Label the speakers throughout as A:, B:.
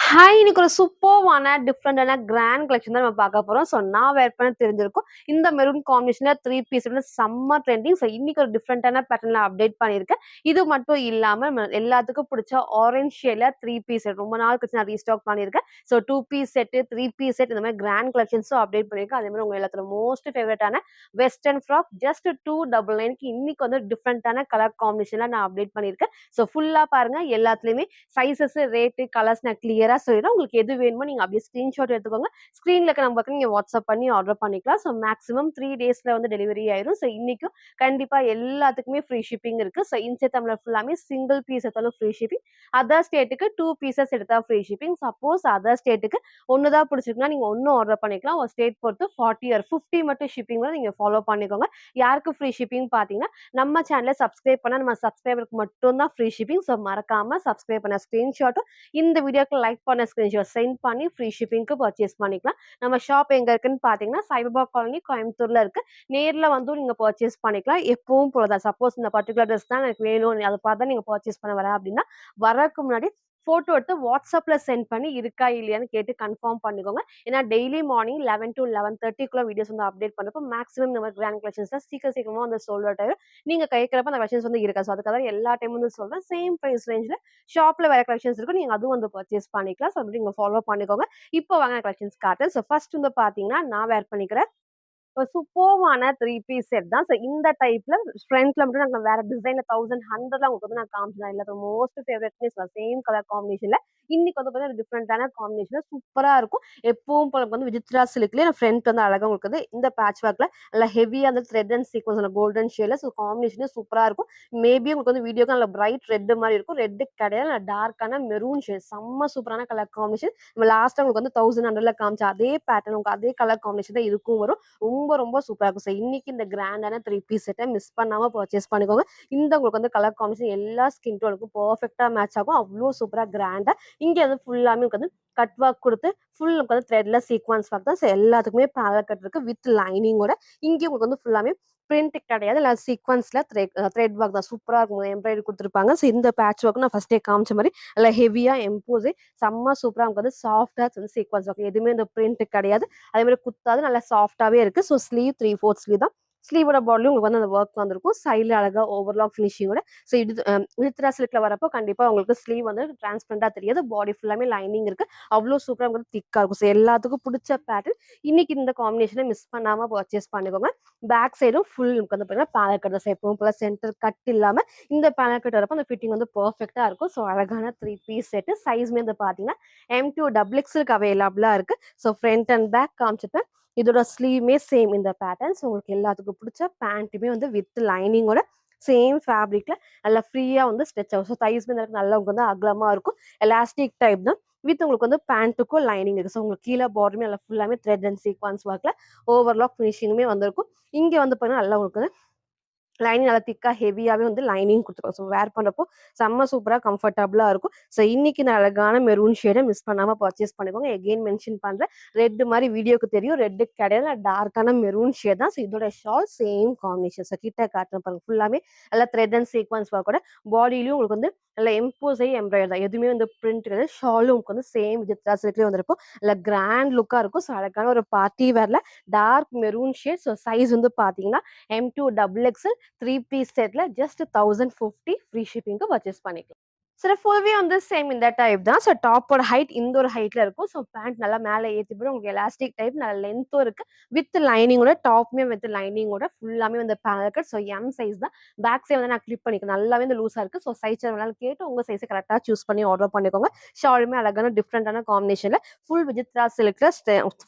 A: Hi! இன்னைக்கு ஒரு சூப்பர்வான, டிஃபரெண்டான grand collection தான் நம்ம பார்க்க போறோம். ஸோ நான் வேர் பண்ண தெரிஞ்சிருக்கும். இந்த மெரூன் காம்பினேஷன்ல 3 பீஸ் வந்து செம்ம ட்ரெண்டிங். ஸோ இன்னைக்கு ஒரு டிஃபரெண்டான பேட்டர்ன்ல அப்டேட் பண்ணியிருக்கேன். இது மட்டும் இல்லாம எல்லாத்துக்கும் புடிச்ச ஆரஞ்ச் ஷேட்ல 3 பீஸ் செட் ரொம்ப நாள் கழிச்சு நான் ரீஸ்டாக் பண்ணியிருக்கேன். So 2 piece set, 3 piece set இந்த மாரி கிராண்ட் கலெக்ஷன்ஸும் அப்டேட் பண்ணியிருக்கேன். அதே மாரி உங்க எல்லாத்தோட மோஸ்ட் ஃபேவரட்டான வெஸ்டர்ன் ஃப்ராக் ஜஸ்ட் 299க்கு இன்னைக்கு வந்து டிஃபரெண்டான கலர் காம்பினேஷன்ல நான் அப்டேட் பண்ணியிருக்கேன். ஸோ ஃபுல்லா பாருங்க. எல்லாத்துலயுமே சைஸஸ், ரேட், கலர்ஸ் நான் கிளியரா சொல்லிடுறேன். உங்களுக்கு எது வேணுமோ நீங்க அப்படியே ஸ்கிரீன்ஷாட் எடுத்துக்கோங்க. ஸ்க்ரீன்ல இருக்க நம்பருக்கு நீங்க வாட்ஸ்அப் பண்ணி ஆர்டர் பண்ணிக்கலாம். ஸோ மேக்ஸிமம் 3 டேஸ்ல வந்து டெலிவரி ஆயிரும். ஸோ இன்னைக்கும் கண்டிப்பா எல்லாத்துக்குமே ஃப்ரீ ஷிப்பிங் இருக்கு. ஸோ இன்சைட் தமிழர் ஃபுல்லாமே சிங்கிள் பீஸ் எடுத்தாலும் ஃப்ரீ ஷிப்பிங். அதர் ஸ்டேட்டுக்கு 2 பீசஸ் எடுத்தா ஃப்ரீ ஷிப்பிங். சப்போஸ் அதர் ஸ்டேட்டுக்கு ஒண்ணு தான் பிடிச்சிருக்குன்னா நீங்க ஒண்ணு ஆர்டர் பண்ணிக்கலாம். ஒரு ஸ்டேட் பொறுத்து 40 ஆர் 50 மட்டும் ஷிப்பிங் வந்து நீங்க ஃபாலோ பண்ணிக்கோங்க. யாருக்கு ஃப்ரீ ஷிப்பிங் பார்த்தீங்கன்னா, நம்ம சேனல சப்ஸ்கிரைப் பண்ணா நம்ம சப்ஸ்கிரைபருக்கு மட்டும் தான் ஃப்ரீ ஷிப்பிங். ஸோ மறக்காம சப்ஸ்கிரைப் பண்ண ஸ்கிரீன்ஷாட்டும் இந்த வீடியோக்கு லைக் பண்ண ஸ்கிரீன்ஷாட் சென்ட் பண்ணி ஃப்ரீ ஷிப்பிங்க்கு பர்ச்சேஸ் பண்ணிக்கலாம். நம்ம ஷாப் எங்க இருக்குன்னு பார்த்தீங்கன்னா, சாய்பாபா காலனி கோயம்புத்தூர்ல இருக்கு. நேர்ல வந்து நீங்க பர்ச்சேஸ் பண்ணிக்கலாம். எப்பவும் போல தான். சப்போஸ் இந்த பர்ட்டிகுலர் ட்ரெஸ் தான் எனக்கு வேணும். அத பார்த்து தான் நீங்க பர்ச்சேஸ் பண்ண வரேன் அப்படின்னா, வரக்கு முன்னாடி ஃபோட்டோ எடுத்து வாட்ஸ்அப்ல சென்ட் பண்ணி இருக்கா இல்லையான்னு கேட்டு கன்ஃபார்ம் பண்ணிக்கோங்க. ஏன்னா டெய்லி மார்னிங் 11 to 11:30க்குள்ள வீடியோஸ் வந்து அப்டேட் பண்றப்போ மேக்ஸிமம் இந்த மாதிரி கிராண்ட் கலெக்ஷன்ஸ்லாம் சீக்கிரமா வந்து சோல்ட் அவுட் ஆயிரும். நீங்க கேட்கிறப்ப அந்த கலெக்ஷன்ஸ் வந்து இருக்காது. ஸோ அதுக்காக தான் எல்லா டைமும் வந்து சொல்றேன். சேம் பிரைஸ் ரேஞ்ச்ல ஷாப்ல வேற கலெக்ஷன்ஸ் இருக்கும். நீங்க அதுவும் வந்து பர்ச்சேஸ் பண்ணிக்கலாம். ஸோ அப்படி நீங்க ஃபாலோ பண்ணிக்கோங்க. இப்போ வாங்க கலெக்ஷன்ஸ் காட்டுறேன். ஸோ ஃபர்ஸ்ட் வந்து பார்த்தீங்கன்னா, நான் வேர் பண்ணிக்கிற ஒரு சூப்பர்வான 3 பீஸ் செட் தான். ஸோ இந்த டைப்ல ஃப்ரண்ட்ல மட்டும் நாங்க வேற டிசைன்ல 1100ல உங்களுக்கு வந்து நான் காமிச்சேன். எல்லாத்தோட மோஸ்ட் ஃபேவரைட்னே சொல்லலாம். சேம் கலர் காம்பினேஷன்ல. இன்னைக்கு வந்து பார்த்தீங்கன்னா டிஃபரெண்டான காம்பினேஷன்ல சூப்பரா இருக்கும். எப்பவும் போல வந்து விசித்ரா சில்க்லயே ஃப்ரண்ட் வந்து அழகா உங்களுக்கு வந்து இந்த பேட்ச் ஒர்க்ல நல்லா ஹெவியா அந்த த்ரெட் அண்ட் சீக்வன்ஸ் அந்த கோல்டன் ஷேட்ல ஸோ காம்பினேஷனே சூப்பரா இருக்கும். மேபி உங்களுக்கு வந்து வீடியோக்கு நல்ல பிரைட் ரெட் மாரி இருக்கும். ரெட் கிடையாது. நல்ல டார்க்கான மெரூன் ஷேட். செம்ம சூப்பரான கலர் காம்பினேஷன். நம்ம லாஸ்ட்டா உங்களுக்கு வந்து 1100ல காமிச்ச அதே பேட்டர்ன் உங்களுக்கு அதே கலர் காம்பினேஷன் தான் இதுக்கும் வரும். ரொம்ப சூப்பரா இருக்கும். ஸோ இன்னைக்கு இந்த கிராண்டான 3 பீஸ் செட்ட மிஸ் பண்ணாம பர்ச்சேஸ் பண்ணிக்கோங்க. இந்த உங்களுக்கு வந்து கலர் காம்பினேஷன் எல்லா ஸ்கின் டோனுக்கும் பெர்ஃபெக்ட்டா மேட்ச் ஆகும். அவ்ளோ சூப்பரா கிராண்டா இங்க வந்து ஃபுல்லாமே உங்களுக்கு வந்து கட் ஒர்க் குடுத்து ஃபுல் உங்களுக்கு வந்து த்ரெட்ல சீக்வென்ஸ் ஒர்க் தான். ஸோ எல்லாத்துக்குமே பேரல் கட் இருக்கு வித் லைனிங்கோட. இங்கேயும் உங்களுக்கு வந்து ஃபுல்லாமே பிரிண்ட் கிடையாது. இல்ல சீக்வென்ஸ்ல த்ரெட் ஒர்க் தான். சூப்பரா இருக்கும். எம்ப்ராய்டரி குடுத்துருப்பாங்க. ஸோ இந்த பேட்ச் ஒர்க் நான் ஃபர்ஸ்ட்டே காமிச்ச மாரி நல்லா ஹெவியா எம்போஸே செம்ம சூப்பரா உங்களுக்கு வந்து சாஃப்ட்டா வந்து சீக்வென்ஸ் ஒர்க். எதுவுமே இந்த பிரிண்ட் கிடையாது. அதே மாரி குத்தாது நல்லா சாஃப்ட்டாவே இருக்கு. ஸோ ஸ்லீவ் 3/4 ஸ்லீவ் தான். ஸ்லீவோட பார்டர்லயும் உங்களுக்கு வந்து அந்த ஒர்க் வந்திருக்கும். சைடுல அழகா ஓவர்லாக் ஃபினிஷிங்கோட ஸோ இது வித்ரா சில்க்ல வரப்போ கண்டிப்பா உங்களுக்கு ஸ்லீவ் வந்து டிரான்ஸ்பரண்டா தெரியாது. பாடி ஃபுல்லாமே லைனிங் இருக்கு. அவ்ளோ சூப்பரா உங்களுக்கு திக்கா இருக்கும். ஸோ எல்லாத்துக்கும் புடிச்ச பேட்டர்ன். இன்னைக்கு இந்த காம்பினேஷன மிஸ் பண்ணாம பர்ச்சேஸ் பண்ணிக்கோங்க. பேக் சைடும் ஃபுல் வந்து பார்த்தீங்கன்னா பேனல் கட் தான். எப்பவும் போல சென்டர் கட் இல்லாம இந்த பேனல் கட் வரப்போ அந்த ஃபிட்டிங் வந்து பெர்ஃபெக்ட்டா இருக்கும். ஸோ அழகான 3 பீஸ் செட். சைஸ்மே வந்து பார்த்தீங்கன்னா M2 XXLக்கு அவைலபிளா இருக்கு. ஸோ ஃப்ரண்ட் அண்ட் பேக் காமிச்சிருப்பேன். இதோட ஸ்லீவ்மே சேம் இந்த பேட்டர்ன். ஸோ உங்களுக்கு எல்லாத்துக்கும் பிடிச்ச பேண்ட்டுமே வந்து வித் லைனிங்கோட சேம் ஃபேப்ரிக்ல நல்லா ஃப்ரீயா வந்து ஸ்ட்ரெச் ஆகும். ஸோ தைஸ்மே நல்லா உங்களுக்கு வந்து அகலமா இருக்கும். எலாஸ்டிக் டைப் தான். வித் உங்களுக்கு வந்து பேண்ட்டுக்கும் லைனிங் இருக்கு. ஸோ உங்களுக்கு கீழ பார்டருமே நல்லா ஃபுல்லாமே த்ரெட் அண்ட் சீக்வென்ஸ் ஒர்க்ல ஓவர்லாக் ஃபினிஷிங்குமே வந்திருக்கும். இங்க வந்து பார்த்தீங்கன்னா நல்லா உங்களுக்கு வந்து லைனிங் நல்லா திக்கா ஹெவியாவே வந்து லைனிங் குடுத்துருக்கோம். ஸோ வேர் பண்றப்போ செம்ம சூப்பரா கம்ஃபர்டபுளா இருக்கும். ஸோ இன்னைக்கு இந்த அழகான மெரூன் ஷேட மிஸ் பண்ணாம பர்ச்சேஸ் பண்ணிக்கோங்க. எகைன் மென்ஷன் பண்றேன். ரெட் மாரி வீடியோக்கு தெரியும். ரெட் கிடையாது. டார்க்கான மெரூன் ஷேட் தான். ஸோ இதோட ஷால் சேம் காம்பினேஷன். ஸோ கிட்ட காட்டுறேன் பாருங்க. ஃபுல்லாமே நல்லா த்ரெட் அண்ட் சீக்வென்ஸ் ஒர்க்கோட பாடியிலயும் உங்களுக்கு வந்து நல்லா எம்போஸ் ஆகி எம்ப்ராய்டரி தான். எதுவுமே வந்து பிரிண்ட் கிடையாது. ஷாலும் உங்களுக்கு வந்து சேம் வித்ரா சில்க்லயே வந்திருக்கும். நல்லா கிராண்ட் லுக்கா இருக்கும். ஸோ அழகான ஒரு பார்ட்டி வேர்ல dark maroon shade. So size வந்து பார்த்தீங்கன்னா M2 XXL 3 பீஸ் செட்ல ஜஸ்ட் 1050 ஃப்ரீ ஷிப்பிங்க்கு பர்ச்சேஸ் பண்ணிக்கலாம். சில ஃபுல்வே வந்து சேம் இந்த டைப் தான். ஸோ டாப்போட ஹைட் இந்த ஒரு ஹைட்ல இருக்கும். ஸோ பேண்ட் நல்லா மேல ஏத்தி போட்டு உங்களுக்கு எலாஸ்டிக் டைப் நல்ல லென்த்தும் இருக்கு. வித் லைனிங்கோட டாப்புமே வித் லைனிங்கோட ஃபுல்லாமே வந்து panel cut. So M size தான். பேக் சைடு வந்து நான் கிளிப் பண்ணிக்கிறேன். நல்லாவே வந்து லூஸா இருக்கு. ஸோ சைஸ் வேணாலும் கேட்டு உங்க சைஸ கரெக்ட்டா சூஸ் பண்ணி ஆர்டர் பண்ணிக்கோங்க. ஷாலுமே அழகான டிஃபரெண்டான காம்பினேஷன்ல ஃபுல் விசித்ரா சில்க்ல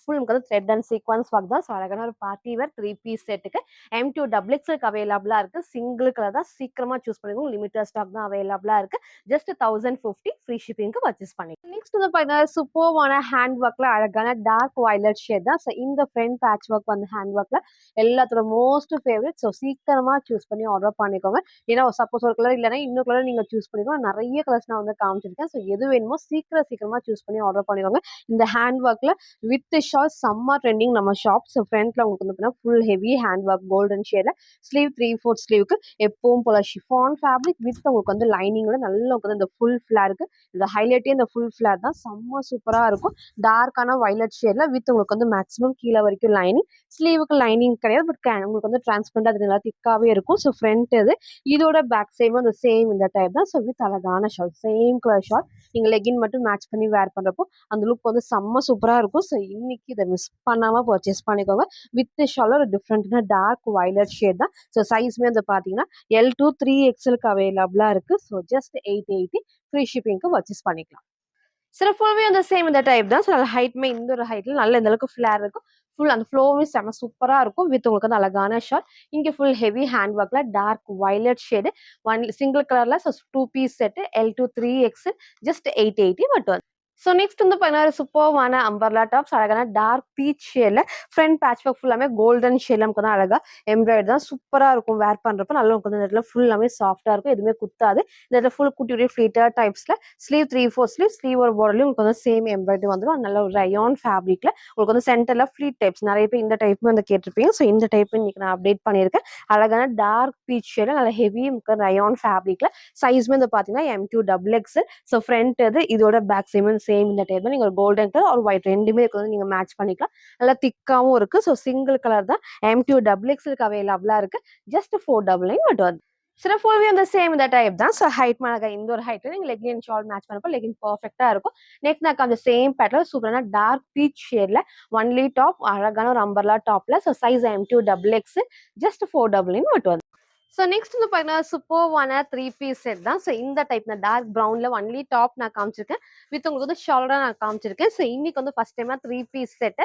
A: ஃபுல் உங்களுக்கு வந்து த்ரெட் அண்ட் சீக்வென்ஸ் ஒர்க் தான். ஸோ அழகான ஒரு பார்ட்டி வேர் 3 பீஸ் செட்டுக்கு M2 XXLக்கு அவைலபிளா இருக்கு. சிங்கிள் கலர் தான். சீக்கிரமா சூஸ் பண்ணிக்கோங்க. லிமிட்டட் ஸ்டாக் தான் அவைலபிளா இருக்கு. ஜஸ்ட் 1050 ஃப்ரீ ஷிப்பிங்க்கு பர்ச்சேஸ் பண்ணிக்கலாம். நெக்ஸ்ட் வந்து பார்த்தீங்கன்னா சூப்பர்வான ஹேண்ட் ஒர்க்ல அழகான டார்க் வயலட் ஷேட் தான். ஸோ இந்த ஃப்ரண்ட் பேட்ச் ஒர்க் வந்து ஹேண்ட் ஒர்க்ல எல்லாத்தோட மோஸ்ட் ஃபேவரட். ஸோ சீக்கிரமா சூஸ் பண்ணி ஆர்டர் பண்ணிக்கோங்க. ஏன்னா சப்போஸ் ஒரு கலர் இல்லைன்னா இன்னொரு கலர் நீங்க சூஸ் பண்ணிக்கோங்க. நிறைய கலர்ஸ் நான் வந்து காமிச்சிருக்கேன். ஸோ எது வேணுமோ சீக்கிரமா சூஸ் பண்ணி ஆர்டர் பண்ணிக்கோங்க. இந்த ஹேண்ட் ஒர்க்ல வித் ஷால் செம்ம ட்ரெண்டிங் நம்ம ஷாப். ஸோ ஃப்ரண்ட்ல உங்களுக்கு வந்து full heavy hand work golden ஷேட்ல ஸ்லீவ் 3/4 ஸ்லீவுக்கு எப்பவும் போல ஷிஃபான் ஃபேப்ரிக் வித் உங்களுக்கு வந்து லைனிங்கோட நல்ல உங்களுக்கு வந்து இந்த ஃபுல் ஃபிளாருக்கு இந்த ஹைலைட்டே இந்த ஃபுல் ஃபிளார் தான். செம்ம சூப்பரா இருக்கும். டார்க்கான வயலட் ஷேட்ல வித் உங்களுக்கு வந்து மேக்ஸிமம் கீழ வரைக்கும் லைனிங். ஸ்லீவுக்கு லைனிங் கிடையாது. பட் உங்களுக்கு வந்து டிரான்ஸ்பரண்டா அது நல்லா திக்காவே இருக்கும். ஸோ ஃப்ரண்ட் இது. இதோட பேக் சைடும் அந்த சேம் இந்த டைப் தான். ஸோ வித் அழகான ஷால். Same colour shawl. நீங்க லெகின் மட்டும் மேட்ச் பண்ணி வேர் பண்றப்போ அந்த லுக் வந்து செம்ம சூப்பரா இருக்கும். ஸோ இன்னைக்கு இதை மிஸ் பண்ணாம பர்ச்சேஸ் பண்ணிக்கோங்க. வித் ஷால் ஒரு டிஃப்ரெண்டான டார்க் வயலட் ஷேட் தான். ஸோ சைஸ்மே வந்து பாத்தீங்கன்னா L2 3XL அவைலபிளா இருக்கு. ஸோ ஜஸ்ட் 880 ஃப்ரீ ஷிப்பிங்க்கு பர்ச்சேஸ் பண்ணிக்கலாம். சில ஃபுல்லாவே அந்த சேம் இந்த டைப் தான். ஸோ ஹைட்மே இந்த ஒரு ஹைட்ல நல்ல இந்த அளவுக்கு ஃபிளேர் இருக்கும். ஃபுல் அந்த ஃப்ளோவும் செம சூப்பரா இருக்கும். வித் உங்களுக்கு வந்து அழகான ஷார்ட். இங்க ஃபுல் ஹெவி ஹேண்ட் ஒர்க்ல dark violet shade one single கலர்ல. So 2 piece set L2 3X just 880 மட்டும். ஸோ நெக்ஸ்ட் வந்து பார்த்தீங்கன்னா சூப்பர்வான அம்பர்லா டாப்ஸ் அழகான டார்க் பீச் ஷேட்ல ஃப்ரண்ட் பேட்ச் ஒர்க் ஃபுல்லாமே கோல்டன் ஷேட்ல நமக்கு தான் அழகா எம்ப்ராய்டரி தான் சூப்பரா இருக்கும். வேர் பண்றப்ப நல்லா உங்களுக்கு வந்து இந்த இடத்துல ஃபுல்லாமே சாஃப்டா இருக்கும். எதுவுமே குத்தாது. இந்த இடத்துல ஃபுல் குட்டி ஃபிளீட்டர் டைப்ஸ்ல ஸ்லீவ் 3/4 ஸ்லீவ் ஒரு பார்டர்லயும் உங்களுக்கு வந்து சேம் எம்ப்ராய்டரி வந்துடும். நல்ல ஒரு ரயான் ஃபேப்ரிக்ல உங்களுக்கு வந்து சென்டர்ல ஃபிளீட் டைப்ஸ் நிறைய பேர் இந்த டைப்புமே வந்து கேட்டிருப்பீங்க. ஸோ இந்த டைப் இன்னைக்கு நான் அப்டேட் பண்ணியிருக்கேன். அழகான டார்க் பீச் ஷேட்ல நல்ல ஹெவி ரயான் ஃபேப்ரிக்ல சைஸ்மே வந்து பாத்தீங்கன்னா M2XX. ஸோ ஃப்ரண்ட் இது இதோட பேக் சேம் இந்த டைப் தான். நீங்க ஒரு கோல்டன் கலர் ஒரு ஒயிட் ரெண்டுமே வந்து நீங்க மேட்ச் பண்ணிக்கலாம். நல்லா திக்காவும் இருக்கு. ஸோ சிங்கிள் கலர் தான் M2XX அவைலபிளா இருக்கு. ஜஸ்ட் 499 மட்டும். சில ஃபுல்வே அந்த சேம் இந்த டைப் தான். ஸோ ஹைட் அழகா இந்த ஒரு ஹைட்ல நீங்க லெகின் ஷால் மேட்ச் பண்ணப்போ லெகின் பர்ஃபெக்டா இருக்கும். நெக் நாக்கு அந்த சேம் பேட்டர்ன் சூப்பரான டார்க் பீச் ஷேட்ல ஒன்லி டாப் அழகான ஒரு அம்பர்லா டாப்ல. ஸோ சைஸ் M2XX ஜஸ்ட் 499 மட்டும். ஸோ நெக்ஸ்ட் வந்து பார்த்தீங்கன்னா சூப்பர்வான 3 பீஸ் செட் தான். ஸோ இந்த டைப் நான் டார்க் ப்ரௌன்ல ஒன்லி டாப் நான் காமிச்சிருக்கேன். வித் உங்களுக்கு வந்து ஷாலோட நான் காமிச்சிருக்கேன். ஸோ இன்னைக்கு வந்து ஃபர்ஸ்ட் டைமா 3 பீஸ் செட்.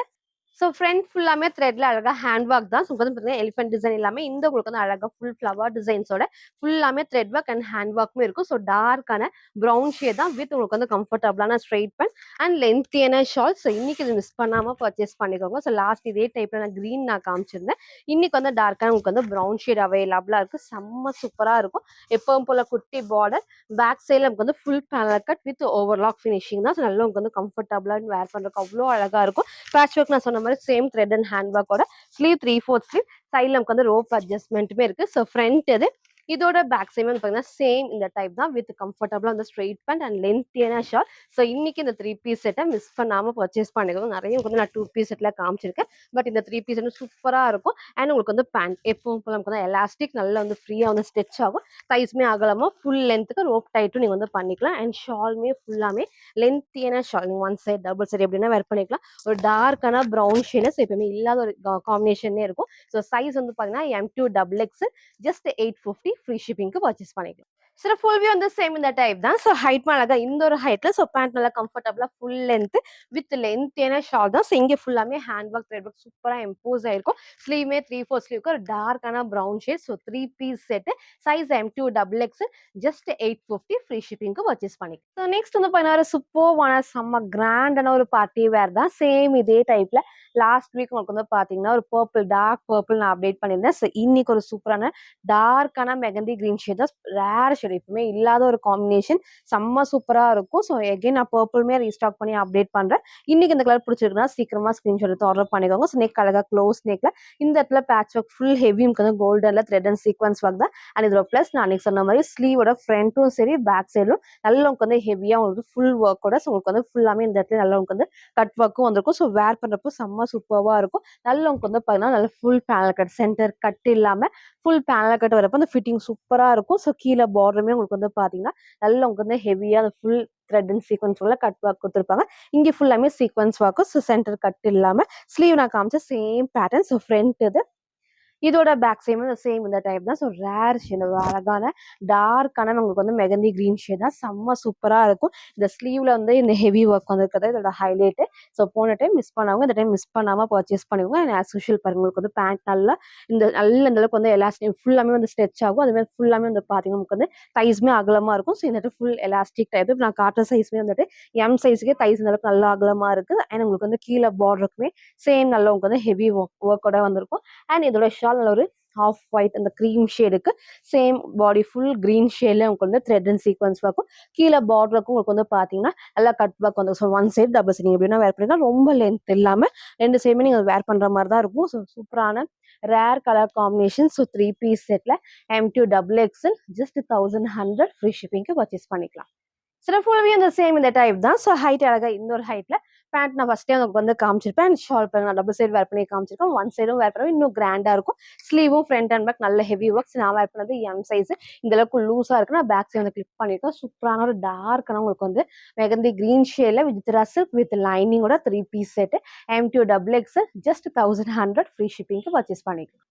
A: ஸோ ஃப்ரண்ட் ஃபுல்லாமே த்ரெட்ல அழகா ஹேண்ட் ஒர்க் தான். ஸோ வந்து பார்த்தீங்கன்னா எலிஃபென்ட் டிசைன் எல்லாமே இந்த உங்களுக்கு வந்து அழகா ஃபுல் ஃப்ளவர் டிசைன்ஸோட ஃபுல்லாமே த்ரெட் ஒர்க் அண்ட் ஹேண்ட் ஒர்க்குமே இருக்கும். ஸோ டார்க்கான ப்ரௌன் ஷேட் தான் வித் உங்களுக்கு வந்து கம்ஃபர்டபுளான ஸ்ட்ரைட் பேண்ட் அண்ட் லென்த்தியான ஷால். ஸோ இன்னைக்கு இது மிஸ் பண்ணாம பர்ச்சேஸ் பண்ணிக்கோங்க. ஸோ லாஸ்ட் இதே டைப்ல நான் கிரீன் நான் காமிச்சிருந்தேன். இன்னைக்கு வந்து டார்க்கான உங்களுக்கு வந்து ப்ரௌன் ஷேட் அவைலபிளா இருக்கு. செம்ம சூப்பரா இருக்கும். எப்பவும் போல குட்டி பார்டர் பேக் சைட்ல நமக்கு வந்து full panel cut with overlock finishing தான். ஸோ நல்லா உங்களுக்கு வந்து கம்ஃபர்டபுளா வேர் பண்றதுக்கு அவ்வளோ அழகா இருக்கும். பேட்ச் ஒர்க் நான் சொன்ன மாதிரி சேம் த்ரெட் அண்ட் ஹேண்ட் ஒர்க்கோட ஸ்லீவ் 3/4 ஸ்லீவ் சைட்ல நமக்கு வந்து ரோப் அட்ஜஸ்ட்மெண்ட்டுமே இருக்கு. ஸோ ஃப்ரண்ட் இது இதோட பேக் சைட் வந்து பார்த்தீங்கன்னா சேம் இந்த டைப் தான் வித் கம்ஃபர்டபுளா வந்து ஸ்ட்ரெயிட் பேண்ட் அண்ட் லென்த்தியான ஷார்ட். ஸோ இன்னைக்கு இந்த 3 பீஸ் செட்டை மிஸ் பண்ணாம பர்ச்சேஸ் பண்ணிக்கோங்க. நிறைய வந்து நான் 2 பீஸ் செட்ல காமிச்சிருக்கேன். பட் இந்த 3 பீஸ் வந்து சூப்பரா இருக்கும். அண்ட் உங்களுக்கு வந்து பேண்ட் எப்பவும் போல நமக்கு வந்து எலாஸ்டிக் நல்லா வந்து ஃப்ரீயா வந்து ஸ்டிச் ஆகும். சைஸ்மே அகலமா ஃபுல் லென்த்துக்கு ரோப் டைட்டும் நீங்க வந்து பண்ணிக்கலாம். அண்ட் ஷால்மே ஃபுல்லாமே லென்த்தியான ஷால். நீங்க ஒன் சைட் டபுள் சைட் எப்படின்னா வேர் பண்ணிக்கலாம். ஒரு டார்க்கான ப்ரௌன் ஷேட்ஸ் எப்பவுமே இல்லாத ஒரு காம்பினேஷனே இருக்கும். ஸோ சைஸ் வந்து பாத்தீங்கன்னா M2XX ஜஸ்ட் 850 ஃப்ரீ ஷிப்பிங்க்கு பர்ச்சேஸ் பண்ணிக்கலாம். சில ஃபுல் வியூ வந்து சேம் இந்த டைப் தான். ஸோ ஹைட் அழகா இந்த ஒரு ஹைட்ல ஸோ பேண்ட் நல்லா கம்ஃபர்டபுளா ஃபுல் லென்த் வித் லென்த்தியான ஷால் தான். ஸோ இங்கே ஃபுல்லாமே ஹேண்ட் ஒர்க் த்ரெட் ஒர்க் சூப்பரா இம்போஸ் ஆயிருக்கும். ஸ்லீவ்மே 3/4 ஸ்லீவ்க்கு ஒரு டார்க்கான brown shade. So 3 piece set size M2XX just 850 free ஷிப்பிங்க்கு பர்ச்சேஸ் பண்ணிக்கலாம். ஸோ நெக்ஸ்ட் வந்து பார்த்தீங்கன்னா சூப்பர்வான செம்ம கிராண்டான ஒரு பார்ட்டி வேர் தான். சேம் இதே டைப்ல லாஸ்ட் வீக் உங்களுக்கு வந்து பாத்தீங்கன்னா ஒரு பர்பிள் டார்க் பர்பிள் நான் அப்டேட் பண்ணியிருந்தேன். ஸோ இன்னைக்கு ஒரு சூப்பரான டார்க்கான மெகந்தி கிரீன் ஷேட் தான். ரேர் ஷேட் எப்பவுமே இல்லாத ஒரு காம்பினேஷன் செம்ம சூப்பரா இருக்கும். ஸோ எகைன் நான் பர்பிளுமே ரீஸ்டாக் பண்ணி அப்டேட் பண்றேன். இன்னைக்கு இந்த கலர் பிடிச்சிருக்குன்னா சீக்கிரமா ஸ்கிரீன்ஷாட் எடுத்து ஆர்டர் பண்ணிக்கோங்க. ஸோ நெக் அழகா க்ளோஸ் நெக்ல இந்த இடத்துல பேட்ச் ஒர்க் ஃபுல் ஹெவி வந்து கோல்டன்ல த்ரெட் அண்ட் சீக்வன்ஸ் ஒர்க் தான். அண்ட் இதோட பிளஸ் நான் அன்னைக்கு சொன்ன மாதிரி ஸ்லீவோட ஃப்ரண்ட்டும் சரி பேக் சைடும் நல்லா உங்களுக்கு வந்து ஹெவியா உங்களுக்கு ஃபுல் ஒர்க்கோட ஸோ உங்களுக்கு வந்து ஃபுல்லாமே இந்த இடத்துல நல்லா உங்களுக்கு வந்து கட் ஒர்க்கும் வந்திருக்கும். ஸோ வேர் பண்றப்போ செம்ம சூப்பர்வா இருக்கும். நல்லா உங்களுக்கு வந்து பாத்தீங்கன்னா நல்ல full panel cut centre cut இல்லாம ஃபுல் பேனல் கட் வரப்போ அந்த ஃபிட்டிங் சூப்பரா இருக்கும். ஸோ கீழே பார்டருமே உங்களுக்கு வந்து பாத்தீங்கன்னா நல்லா உங்களுக்கு வந்து ஹெவியா அந்த ஃபுல் த்ரெட் அண்ட் சீக்வன்ஸ் உள்ள கட் ஒர்க் கொடுத்துருப்பாங்க. இங்கே ஃபுல்லாமே சீக்வன்ஸ் ஒர்க்கும். ஸோ சென்டர் கட் இல்லாம ஸ்லீவ் நான் காமிச்ச சேம் பேட்டர்ன். ஸோ ஃப்ரண்ட் இது இதோட பேக் சேம் இந்த டைப் தான். ஸோ ரேர் ஷேட் அழகான டார்க்கான உங்களுக்கு வந்து மெகந்தி கிரீன் ஷேட் தான். செம்ம சூப்பரா இருக்கும். இந்த ஸ்லீவ்ல வந்து இந்த ஹெவி ஒர்க் வந்துருக்கிறது இதோட ஹைலைட். ஸோ போன டைம் மிஸ் பண்ணாங்க இந்த டைம் மிஸ் பண்ணாம பர்ச்சேஸ் பண்ணிக்கோங்க. அண்ட் ஆஸ் யூஷுவல் பாருங்க உங்களுக்கு வந்து பேண்ட் நல்லா இந்த அளவுக்கு வந்து எலாஸ்டிக் ஃபுல்லாமே வந்து ஸ்ட்ரெச் ஆகும். அது மாதிரி ஃபுல்லாமே வந்து பாத்தீங்கன்னா உங்களுக்கு வந்து தைஸ்மே அகலமா இருக்கும். ஸோ இந்த ஃபுல் எலாஸ்டிக் டைப் நான் காட்டுற சைஸ்மே வந்துட்டு எம் சைஸ்க்கே தைஸ் இந்த அளவுக்கு நல்லா அகலமா இருக்கு. அண்ட் உங்களுக்கு வந்து கீழே பார்டருக்குமே சேம் நல்லா உங்களுக்கு வந்து ஹெவி ஒர்க்கோட வந்திருக்கும். அண்ட் இதோட ஒரு ஆஃப் ஒயிட் அந்த கிரீம் ஷேடுக்கு சேம் பாடி ஃபுல் கிரீன் ஷேட்ல உங்களுக்கு வந்து த்ரெட் அண்ட் சீக்வன்ஸ் ஒர்க்கும் கீழே பார்டருக்கும் உங்களுக்கு வந்து பாத்தீங்கன்னா நல்லா கட் ஒர்க் வந்து so one side double side எப்படின்னா வேர் பண்ணிக்கலாம். ரொம்ப லென்த் இல்லாம ரெண்டு சைடுமே நீங்க வேர் பண்ற மாதிரி தான் இருக்கும். ஸோ சூப்பரான rare colour combination. So 3 piece செட்ல M2XX ஜஸ்ட் 1100 ஃப்ரீ ஷிப்பிங்க்கு பர்ச்சேஸ் பண்ணிக்கலாம். சில ஃபுல்லாவே அந்த சேம் இந்த டைப் தான். ஸோ ஹைட் அழகா இன்னொரு ஹைட்ல பேண்ட் நான் ஃபர்ஸ்ட்டே உங்களுக்கு வந்து காமிச்சிருப்பேன். அண்ட் ஷால் பாருங்க நான் டபுள் சைடு வேர் பண்ணி காமிச்சிருக்கேன். ஒன் சைடும் வேர் பண்ணவே இன்னும் கிராண்டா இருக்கும். ஸ்லீவும் ஃப்ரண்ட் அண்ட் பேக் நல்ல ஹெவி ஒர்க்ஸ். நான் வேர் பண்ணது எம் சைஸ். இந்த அளவுக்கு லூஸா இருக்கு. நான் பேக் சைடு வந்து கிளிப் பண்ணியிருக்கேன். சூப்பரான ஒரு டார்க்கான உங்களுக்கு வந்து மெகந்தி கிரீன் ஷேட்ல வித் ரசில்க் வித் லைனிங்கோட 3 piece set M2 double XL just 1100 free ஷிப்பிங்க்கு பர்ச்சேஸ் பண்ணிக்கலாம்.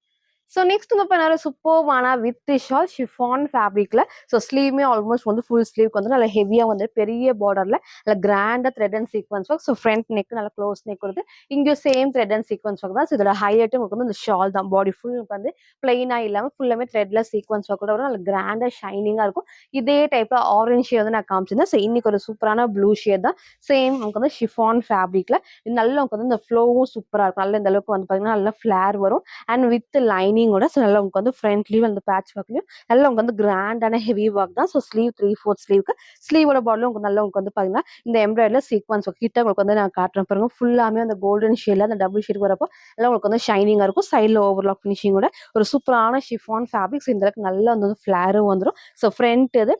A: ஸோ நெக்ஸ்ட் வந்து பண்ணாரு சூப்பர்வான வித் ஷால் ஷிஃபான் ஃபேப்ரிக்ல. ஸோ ஸ்லீவ்மே ஆல்மோஸ்ட் வந்து ஃபுல் ஸ்லீவ்க்கு வந்து நல்லா ஹெவியா வந்து பெரிய பார்டர்ல நல்லா கிராண்டா thread and sequins work. So front neck நல்லா க்ளோஸ் நெக் கொடுத்து இங்கேயும் same thread and sequins work தான். ஸோ இதோட ஹைலைட் உங்களுக்கு வந்து இந்த ஷால் தான். பாடி ஃபுல் வந்து பிளைனா இல்லாம ஃபுல்லாமே த்ரெட்ல சீக்வன்ஸ் ஒர்க் கூட வரும். நல்லா கிராண்டா ஷைனிங்கா இருக்கும். இதே டைப்ல ஆரஞ்ச் ஷேட் வந்து நான் காமிச்சிருந்தேன். ஸோ இன்னைக்கு ஒரு சூப்பரான ப்ளூ ஷேட் தான். சேம் உங்களுக்கு வந்து ஷிஃபான் ஃபேப்ரிக்ல நல்லா உங்களுக்கு வந்து இந்த ஃப்ளோவும் சூப்பரா இருக்கும். நல்ல இந்த அளவுக்கு வந்து பாத்தீங்கன்னா நல்லா ஃபிளேர் வரும். அண்ட் வித் லைனிங்கோட ஸோ நல்லா உங்களுக்கு வந்து ஃப்ரண்ட்லயும் அந்த பேட்ச் ஒர்க்லயும் நல்லா உங்களுக்கு வந்து கிராண்டான ஹெவி ஒர்க் தான். ஸோ ஸ்லீவ் 3/4 ஸ்லீவ்க்கு ஸ்லீவோட பாடிலும் உங்களுக்கு நல்லா உங்களுக்கு வந்து பாத்தீங்கன்னா இந்த எம்ப்ராய்டரியில் சீக்வன்ஸ் ஒர்க் கிட்ட உங்களுக்கு வந்து நான் காட்டுறேன் பாருங்க. ஃபுல்லாமே அந்த கோல்டன் ஷேட்ல அந்த டபுள் ஷேட் வரப்போ எல்லாம் உங்களுக்கு வந்து ஷைனிங்கா இருக்கும். சைடில் ஓவர்லாக் ஃபினிஷிங்கோட ஒரு சூப்பரான ஷிஃபான் ஃபேப்ரிக்ஸ் இந்த அளவுக்கு நல்லா வந்து ஃபிளாரும் வந்துடும். ஸோ ஃப்ரண்ட் இது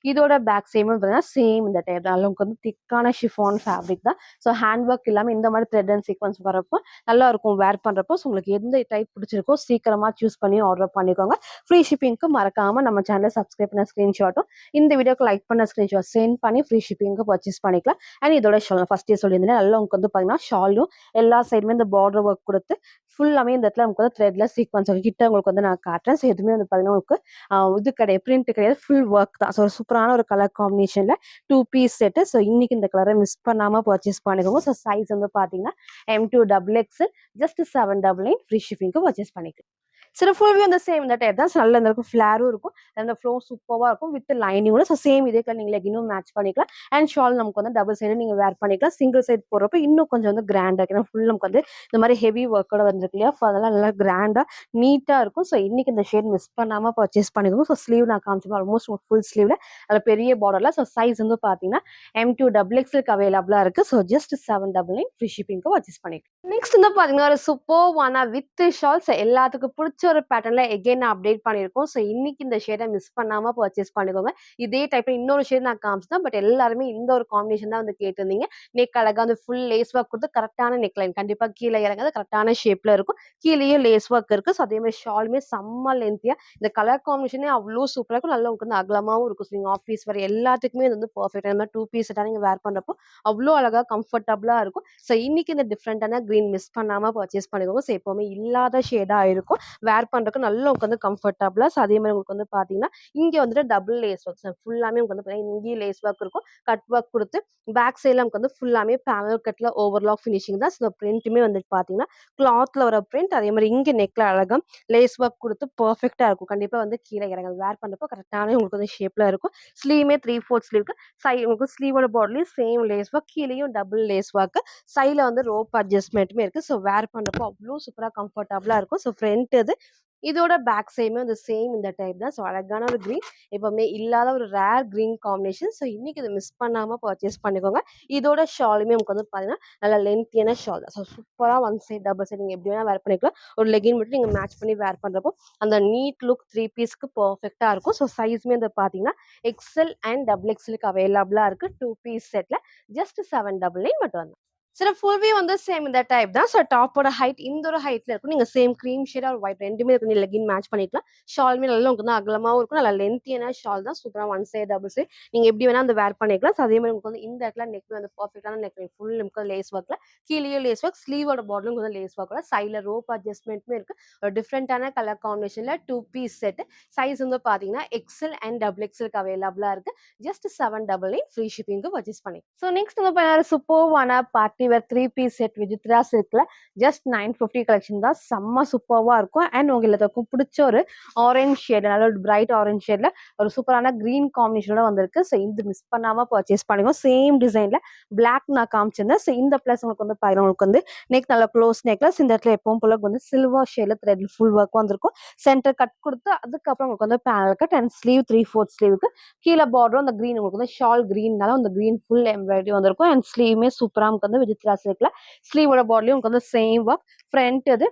A: இதோட பேக் சைடும் பார்த்தீங்கன்னா சேம் இந்த டைப் தான். உங்களுக்கு வந்து திக்கான ஷிஃபான் ஃபேப்ரிக் தான். ஸோ ஹேண்ட் ஒர்க் இல்லாமல் இந்த மாதிரி த்ரெட் அண்ட் சீக்வன்ஸ் வரப்போ நல்லா இருக்கும் வேர் பண்ணுறப்போ. ஸோ உங்களுக்கு எந்த டைப் பிடிச்சிருக்கோ சீக்கிரமா சூஸ் பண்ணி ஆர்டர் பண்ணிக்கோங்க. ஃப்ரீ ஷிப்பிங்க்கு மறக்காம நம்ம சேனலை சப்ஸ்கிரைப் பண்ண ஸ்க்ரீன்ஷாட்டும் இந்த வீடியோக்கு லைக் பண்ண ஸ்க்ரீன்ஷாட் சென்ட் பண்ணி ஃப்ரீ ஷிப்பிங்க்கு பர்ச்சேஸ் பண்ணிக்கலாம். அண்ட் இதோட ஷால் ஃபர்ஸ்டே சொல்லியிருந்தேன் நல்லா உங்களுக்கு வந்து பார்த்தீங்கன்னா ஷாலும் எல்லா சைடுமே இந்த பார்டர் ஒர்க் கொடுத்து ஃபுல்லாமே இந்த இடத்துல நமக்கு வந்து த்ரெட்ல சீக்வன்ஸ் கிட்ட உங்களுக்கு வந்து நான் காட்டுறேன். ஸோ எதுவுமே வந்து பார்த்தீங்கன்னா உங்களுக்கு இது கிடையாது, பிரிண்ட் கிடையாது, ஃபுல் ஒர்க் தான். ஸோ ஒரு சூப்பரான ஒரு கலர் காம்பினேஷன்ல 2 பீஸ் செட்டு. ஸோ இன்னைக்கு இந்த கலரை மிஸ் பண்ணாம பர்ச்சேஸ் பண்ணிக்கோங்க. ஸோ சைஸ் வந்து பாத்தீங்கன்னா M2 double XL just 799 free ஷிப்பிங்க்கு பர்ச்சேஸ் பண்ணிக்கலாம். சில ஃபுல் அந்த சேம் இந்த டைப் தான். நல்ல இந்த ஃபிளாரும் இருக்கும். அந்த ஃப்ளோ சூப்பராக இருக்கும் வித் லைனிங்கோட. ஸோ சேம் இதே கலர் நீங்கள் லெகினும் மேட்ச் பண்ணிக்கலாம். அண்ட் ஷால் நமக்கு வந்து டபுள் சைடு நீங்கள் வேர் பண்ணிக்கலாம். சிங்கிள் சைடு போடுறப்ப இன்னும் கொஞ்சம் வந்து கிராண்டாக இருக்கும். ஏன்னா ஃபுல் நமக்கு வந்து இந்த மாதிரி ஹெவி ஒர்க்கோட வந்துருக்கு இல்லையா. ஸோ அதெல்லாம் நல்லா கிராண்டாக நீட்டாக இருக்கும். ஸோ இன்னைக்கு இந்த ஷேட் மிஸ் பண்ணாமல் பர்ச்சேஸ் பண்ணிக்கோங்க. ஸோ ஸ்லீவ் நான் காமிச்சிருக்கேன் ஆல்மோஸ்ட் ஃபுல் ஸ்லீவ்ல அதில் பெரிய பார்டர்ல. ஸோ சைஸ் வந்து பார்த்தீங்கன்னா M2 டபுள் எக்ஸ்எல்க்கு அவைலபிளாக இருக்கு. ஸோ ஜஸ்ட் 799 ஃப்ரீ ஷிப்பிங்க்கு பர்ச்சேஸ் பண்ணிக்கலாம். நெக்ஸ்ட் வந்து பாத்தீங்கன்னா ஒரு சூப்பர்வான வித் ஷால்ஸ் எல்லாத்துக்கும் பிடிச்ச ஒரு பேட்டர்ன்ல எகைன் நான் அப்டேட் பண்ணியிருக்கோம். ஸோ இன்னைக்கு இந்த ஷேடை மிஸ் பண்ணாம பர்ச்சேஸ் பண்ணிக்கோங்க. இதே டைப்ல இன்னொரு ஷேட் நான் காமிச்சேன். பட் எல்லாருமே இந்த ஒரு காம்பினேஷன் தான் வந்து கேட்டிருந்தீங்க. நெக் அழகா வந்து ஃபுல் லேஸ் ஒர்க் கொடுத்து கரெக்டான நெக் லைன் கண்டிப்பா கீழே இறங்காது கரெக்டான ஷேப்ல இருக்கும். கீழேயும் லேஸ் ஒர்க் இருக்கு. ஸோ அதே மாதிரி ஷாலுமே செம்ம லென்த்தியா இந்த கலர் காம்பினேஷனே அவ்வளோ சூப்பரா இருக்கும். நல்லா உங்களுக்கு வந்து அகலமாவும் இருக்கும். ஸோ நீங்க ஆஃபீஸ் வர எல்லாத்துக்குமே இது வந்து பர்ஃபெக்ட். அந்த மாதிரி 2 பீஸ் செட்டா நீங்க வேர் பண்றப்போ அவ்வளோ அழகா கம்ஃபர்டபுளா இருக்கும். ஸோ இன்னைக்கு இந்த டிஃப்ரெண்டான கிரீன் மிஸ் பண்ணாம பர்ச்சேஸ் பண்ணிக்கோங்க. ஸோ எப்பவுமே இல்லாத ஷேடா இருக்கும். வேர் பண்றதுக்கு நல்லா உட்காந்து கம்ஃபர்டபுளா. ஸோ அதே மாதிரி உங்களுக்கு வந்து பாத்தீங்கன்னா இங்க வந்துட்டு டபுள் லேஸ் ஒர்க் ஃபுல்லாமே உங்களுக்கு வந்து பாத்தீங்கன்னா இங்கேயும் லேஸ் ஒர்க் இருக்கும். கட் ஒர்க் கொடுத்து பேக் சைட்ல நமக்கு வந்து ஃபுல்லாமே பேனல் கட்ல ஓவர்லாக் ஃபினிஷிங் தான். ஸோ பிரிண்ட்டுமே வந்துட்டு பாத்தீங்கன்னா கிளாத்ல வர பிரிண்ட். அதே மாதிரி இங்க நெக்ல அழகா லேஸ் ஒர்க் கொடுத்து பர்ஃபெக்டா இருக்கும். கண்டிப்பா வந்து கீழே இறங்காது. வேர் பண்றப்போ கரெக்டான உங்களுக்கு வந்து ஷேப்ல இருக்கும். ஸ்லீவுமே 3/4 ஸ்லீவ்க்கு உங்களுக்கு ஸ்லீவோட பாட்லயும் சேம் லேஸ் ஒர்க் கீழேயும் டபுள் லேஸ் ஒர்க் சைட்ல வந்து ரோப் அட்ஜஸ்ட்மெண்ட்டுமே இருக்கு. ஸோ வேர் பண்றப்போ அவ்வளோ சூப்பரா கம்ஃபர்டபுளா இருக்கும். ஸோ ஃப்ரண்ட் இது இதோட பேக் சைடுமே வந்து சேம் இந்த டைப் தான். ஸோ அழகான ஒரு கிரீன் எப்பவுமே இல்லாத ஒரு ரேர் கிரீன் காம்பினேஷன். ஸோ இன்னைக்கு இதை மிஸ் பண்ணாம பர்ச்சேஸ் பண்ணிக்கோங்க. இதோட ஷாலுமே உங்களுக்கு வந்து பாத்தீங்கன்னா நல்லா லென்த்தியான ஷால் தான். ஸோ சூப்பரா ஒன் சைட் டபுள் சைட் நீங்க எப்படி வேணா வேர் பண்ணிக்கலாம். ஒரு லெகின் மட்டும் நீங்க மேட்ச் பண்ணி வேர் பண்றப்போ அந்த நீட் லுக் 3 பீஸ்க்கு பர்ஃபெக்டா இருக்கும். ஸோ சைஸ்மே வந்து பாத்தீங்கன்னா எக்ஸ்எல் அண்ட் டபுள் எக்ஸ்எலுக்கு அவைலபிளா இருக்கு. 2 பீஸ் செட்ல ஜஸ்ட் 799 மட்டும் வந்து சில ஃபுல்வே வந்து சேம் இந்த டைப் தான். ஸோ டாப்போட ஹைட் இந்த ஒரு ஹைட்ல இருக்கும். நீங்க same cream shade or white ரெண்டுமே இருக்கு. நீங்க லெகின் மேட்ச் பண்ணிக்கலாம். ஷாலுமே நல்லா உங்களுக்கு வந்து அகலமாவும் இருக்கும். நல்லா லென்த்தியான ஷால் தான். சூப்பரா ஒன் சைடு டபுள் சைடு நீங்க எப்படி வேணா அந்த வேர் பண்ணிக்கலாம். ஸோ அதே மாதிரி உங்களுக்கு வந்து இந்த இடத்துல நெக் வந்து பர்ஃபெக்டான நெக் ஃபுல் நமக்கு லேஸ் ஒர்க்ல கீழேயும் லேஸ் ஒர்க் ஸ்லீவோட பாட்லும் வந்து லேஸ் ஒர்க்கோட சைட்ல ரோப் அட்ஜஸ்ட்மெண்ட்டுமே இருக்கு. ஒரு டிஃப்ரெண்டான கலர் காம்பினேஷன்ல 2 பீஸ் செட் சைஸ் வந்து பாத்தீங்கன்னா எக்ஸ்எல் அண்ட் டபுள் எக்ஸ்எலுக்கு அவைலபிளா இருக்கு. ஜஸ்ட் 799 ஃப்ரீ ஷிப்பிங்க்கு பர்ச்சேஸ் பண்ணி. ஸோ நெக்ஸ்ட் வந்து சூப்பர்வான party wear 3 piece set Vichitra சில்க்ல ஜஸ்ட் 950 கலெக்ஷன் தான். செம்ம சூப்பர்வா இருக்கும். அண்ட் உங்களுக்கு பிடிச்ச ஒரு ஆரஞ்ச் ஷேட் நல்ல ஒரு பிரைட் ஆரஞ்ச் ஷேட்ல ஒரு சூப்பரான கிரீன் காம்பினேஷனோட வந்திருக்கு. ஸோ இது மிஸ் பண்ணாம பர்ச்சேஸ் பண்ணுங்க. சேம் டிசைன்ல பிளாக் நான் காமிச்சிருந்தேன். ஸோ இந்த பிளஸ் உங்களுக்கு வந்து பாருங்க உங்களுக்கு வந்து நெக் நல்ல க்ளோஸ் நெக்லஸ் இந்த இடத்துல எப்பவும் போல வந்து சில்வர் ஷேட்ல த்ரெட் ஃபுல் ஒர்க் வந்திருக்கும். சென்டர் கட் கொடுத்து அதுக்கப்புறம் உங்களுக்கு வந்து பேனல் கட் அண்ட் ஸ்லீவ் 3/4 ஸ்லீவுக்கு கீழே பார்டரும் அந்த கிரீன் உங்களுக்கு வந்து ஷால் கிரீன்னால அந்த கிரீன் ஃபுல் எம்ப்ராய்டரி வந்திருக்கும். அண்ட் ஸ்லீவுமே சூப்பரா உங்களுக்கு வந்து விஜித்ரா சில்க்ல ஸ்லீவோட பாடிலையும் உங்களுக்கு வந்து சேம் ஒர்க் ஃப்ரண்ட் இது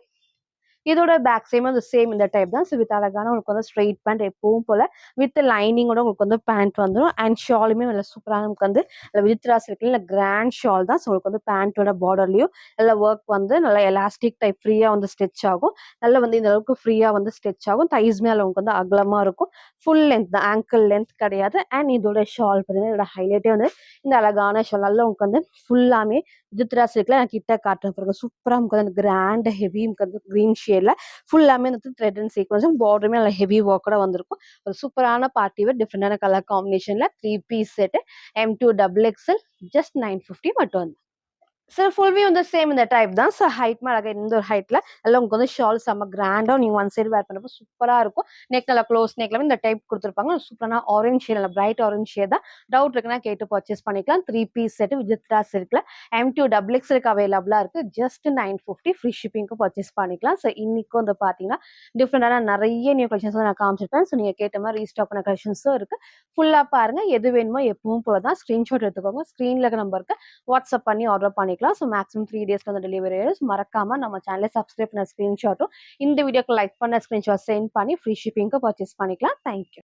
A: இதோட பேக் சைடும் அந்த சேம் இந்த டைப் தான். ஸோ வித் அழகான உங்களுக்கு வந்து ஸ்ட்ரெயிட் பேண்ட் எப்பவும் போல வித் லைனிங்கோட உங்களுக்கு வந்து பேண்ட் வந்துடும். அண்ட் ஷாலுமே நல்ல சூப்பராக நமக்கு வந்து வித்ரா சில்க்ல இல்லை கிராண்ட் ஷால் தான். ஸோ உங்களுக்கு வந்து பேண்ட்டோட பார்டர்லையும் நல்ல ஒர்க் வந்து நல்லா எலாஸ்டிக் டைப் ஃப்ரீயாக வந்து ஸ்டிச் ஆகும். நல்லா வந்து இந்த அளவுக்கு ஃப்ரீயாக வந்து ஸ்டிச் ஆகும். தைஸ்மே அதில் உங்களுக்கு வந்து அகலமாக இருக்கும். ஃபுல் லென்த் தான், ஆங்கிள் லென்த் கிடையாது. அண்ட் இதோட ஷால் பார்த்தீங்கன்னா இதோட ஹைலைட்டே வந்து இந்த அழகான ஷால். நல்லா உங்களுக்கு வந்து ஃபுல்லாமே வித்ரா சில்க்ல நான் கிட்ட காட்டுறேன் பாருங்க. சூப்பராக நமக்கு வந்து கிராண்ட் ஹெவி நமக்கு வந்து கிரீன் ஷேட்ல ஃபுல்லாமே வந்து த்ரெட் அண்ட் சீக்வன்ஸும் பார்டருமே நல்ல ஹெவி ஒர்க்கோட வந்திருக்கும். ஒரு சூப்பரான பார்ட்டி வேர் டிஃப்ரெண்டான கலர் காம்பினேஷன்ல 3 piece set M2 double XL just 950 மட்டும் வந்து. சார் ஃபுல் வியூ வந்து சேம் இந்த டைப் தான். ஸோ ஹைட் அழகா இந்த ஒரு ஹைட்ல எல்லாம் உங்களுக்கு வந்து ஷால் செம்ம கிராண்டா நீங்க ஒன் சைடு வேர் பண்ணப்போ சூப்பரா இருக்கும். நெக் நல்லா க்ளோஸ் நெக்ல இந்த டைப் கொடுத்துருப்பாங்க. சூப்பரான orange shade, bright orange shade தான். டவுட் இருக்குன்னா கேட்டு பர்ச்சேஸ் பண்ணிக்கலாம். 3 பீஸ் செட் விஜித்ரா சில்க்ல M2 டபுள் எக்ஸ்எல்க்கு அவைலபிளா இருக்கு. ஜஸ்ட் 950 ஃப்ரீ ஷிப்பிங்க்கு பர்ச்சேஸ் பண்ணிக்கலாம். ஸோ இன்னைக்கும் வந்து பாத்தீங்கன்னா டிஃப்ரெண்டான நிறைய நியூ கலெக்ஷன்ஸ் நான் காமிச்சிருப்பேன். ஸோ நீங்க கேட்ட மாதிரி ரீஸ்டாக் பண்ண கலெக்ஷன்ஸும் இருக்கு. ஃபுல்லா பாருங்க. எது வேணுமோ எப்பவும் போல தான் ஸ்கிரீன்ஷாட் எடுத்துக்கோங்க. ஸ்கிரீன்ல இருக்க நம்பருக்கு வாட்ஸ்அப் பண்ணி ஆர்டர் பண்ணிக்கலாம். ஸோ மேக்ஸிமம் 3 டேஸ்ல வந்து டெலிவரி ஆயிடும். மறக்காம நம்ம சேனலை சப்ஸ்கிரைப் பண்ண ஸ்கிரீன்ஷாட்டும் இந்த வீடியோக்கு லைக் பண்ண ஸ்கிரீன்ஷாட் சென்ட் பண்ணி ஃப்ரீ ஷிப்பிங்க்கு பர்ச்சேஸ் பண்ணிக்கலாம். தேங்க்யூ.